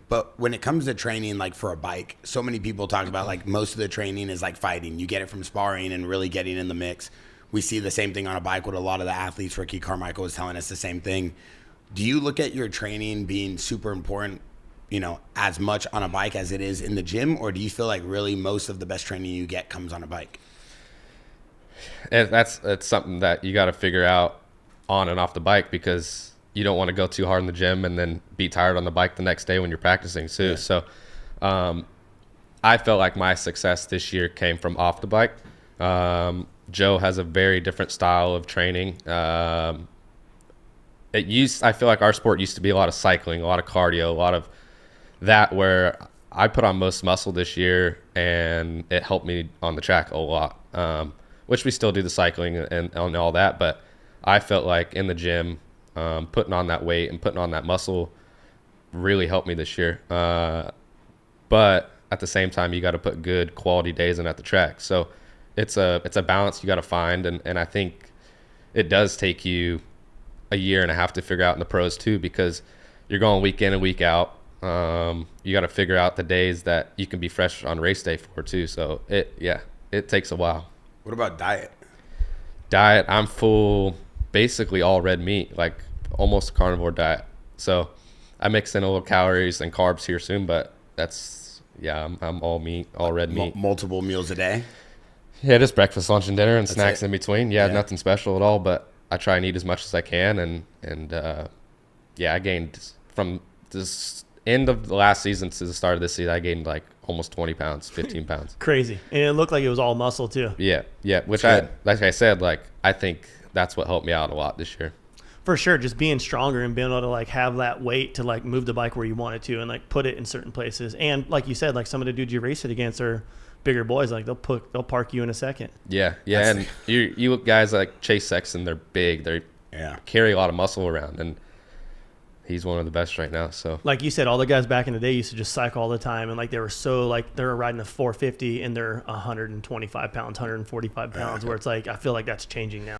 But when it comes to training, like for a bike, so many people talk about like most of the training is like fighting. You get it from sparring and really getting in the mix. We see the same thing on a bike with a lot of the athletes. Ricky Carmichael was telling us the same thing. Do you look at your training being super important, you know, as much on a bike as it is in the gym? Or do you feel like really most of the best training you get comes on a bike? That's something that you got to figure out on and off the bike, because you don't want to go too hard in the gym and then be tired on the bike the next day when you're practicing too. Yeah. So I felt like my success this year came from off the bike. Joe has a very different style of training. I feel like our sport used to be a lot of cycling, a lot of cardio, a lot of that, where I put on most muscle this year, and it helped me on the track a lot, which we still do the cycling and all that. But I felt like in the gym, putting on that weight and putting on that muscle really helped me this year. But at the same time, you got to put good quality days in at the track. So it's a balance you got to find. And I think it does take you a year and a half to figure out in the pros too, because you're going week in and week out. You got to figure out the days that you can be fresh on race day for too. So it takes a while. What about diet? I'm full, basically all red meat, like almost a carnivore diet. So I mix in a little calories and carbs here soon, but I'm all meat, all red meat. Multiple meals a day? Yeah, just breakfast, lunch, and dinner, and That's snacks it. in between. Yeah, nothing special at all, but I try and eat as much as I can. And I gained from this end of the last season to the start of this season, I gained like almost 20 pounds, 15 pounds. Crazy. And it looked like it was all muscle too. Yeah. Which like I said, like I think that's what helped me out a lot this year. For sure, just being stronger and being able to like have that weight to like move the bike where you want it to, and like put it in certain places. And like you said, like some of the dudes you race it against are bigger boys. Like they'll park you in a second. Yeah. And you guys like Chase Sexton, they're big. They carry a lot of muscle around, and he's one of the best right now. So like you said, all the guys back in the day used to just cycle all the time, and like they were riding a 450 and they're 125 pounds, 145 pounds. Where it's like I feel like that's changing now.